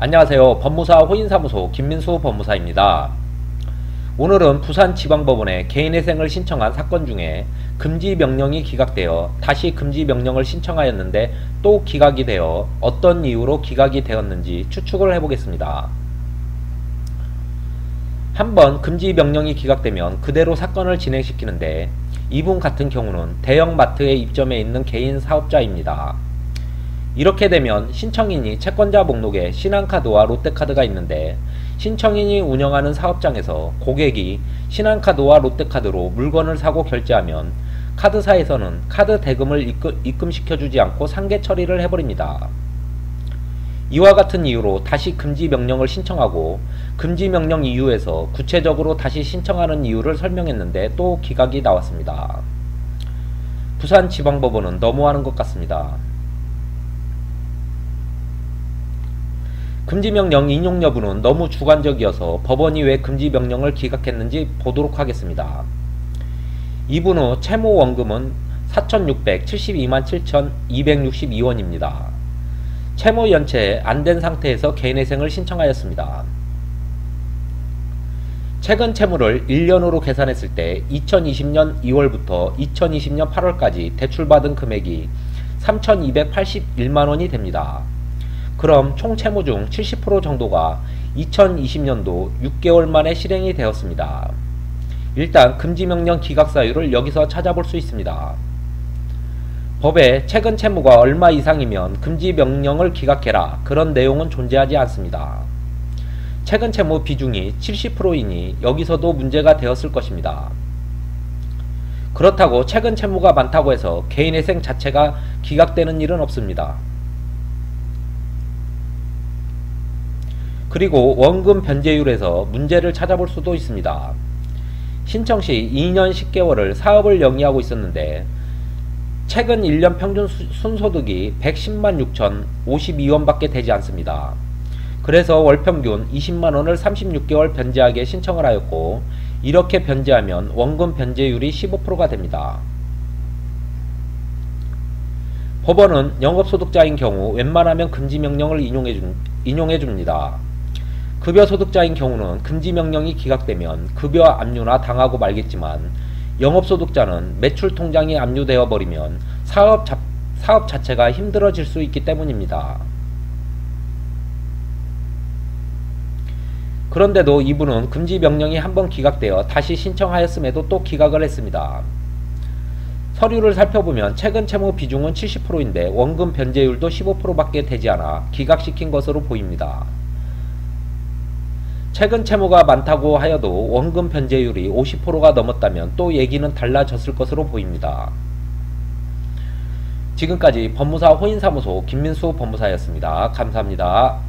안녕하세요. 법무사 호인사무소 김민수 법무사입니다. 오늘은 부산지방법원에 개인회생을 신청한 사건 중에 금지명령이 기각되어 다시 금지명령을 신청하였는데 또 기각이 되어 어떤 이유로 기각이 되었는지 추측을 해보겠습니다. 한번 금지명령이 기각되면 그대로 사건을 진행시키는데 이분 같은 경우는 대형마트에 입점해 있는 개인 사업자입니다. 이렇게 되면 신청인이 채권자 목록에 신한카드와 롯데카드가 있는데 신청인이 운영하는 사업장에서 고객이 신한카드와 롯데카드로 물건을 사고 결제하면 카드사에서는 카드 대금을 입금시켜주지 않고 상계 처리를 해버립니다. 이와 같은 이유로 다시 금지명령을 신청하고 금지명령 이유에서 구체적으로 다시 신청하는 이유를 설명했는데 또 기각이 나왔습니다. 부산지방법원은 너무하는 것 같습니다. 금지명령 인용 여부는 너무 주관적이어서 법원이 왜 금지명령을 기각했는지 보도록 하겠습니다. 2분 후 채무 원금은 4,672만 7,262원입니다. 채무 연체 안된 상태에서 개인회생을 신청하였습니다. 최근 채무를 1년으로 계산했을 때 2020년 2월부터 2020년 8월까지 대출받은 금액이 3,281만원이 됩니다. 그럼 총 채무 중 70% 정도가 2020년도 6개월 만에 실행이 되었습니다. 일단 금지명령 기각 사유를 여기서 찾아볼 수 있습니다. 법에 최근 채무가 얼마 이상이면 금지명령을 기각해라 그런 내용은 존재하지 않습니다. 최근 채무 비중이 70%이니 여기서도 문제가 되었을 것입니다. 그렇다고 최근 채무가 많다고 해서 개인회생 자체가 기각되는 일은 없습니다. 그리고 원금 변제율에서 문제를 찾아볼 수도 있습니다. 신청 시 2년 10개월을 사업을 영위하고 있었는데 최근 1년 평균 순소득이 110만 6,052원 밖에 되지 않습니다. 그래서 월평균 20만원을 36개월 변제하게 신청을 하였고 이렇게 변제하면 원금 변제율이 15%가 됩니다. 법원은 영업소득자인 경우 웬만하면 금지명령을 인용해줍니다. 급여소득자인 경우는 금지명령이 기각되면 급여 압류나 당하고 말겠지만 영업소득자는 매출통장이 압류되어 버리면 사업 자체가 힘들어질 수 있기 때문입니다. 그런데도 이분은 금지명령이 한번 기각되어 다시 신청하였음에도 또 기각을 했습니다. 서류를 살펴보면 최근 채무 비중은 70%인데 원금 변제율도 15%밖에 되지 않아 기각시킨 것으로 보입니다. 최근 채무가 많다고 하여도 원금 변제율이 50%가 넘었다면 또 얘기는 달라졌을 것으로 보입니다. 지금까지 법무사 호인사무소 김민수 법무사였습니다. 감사합니다.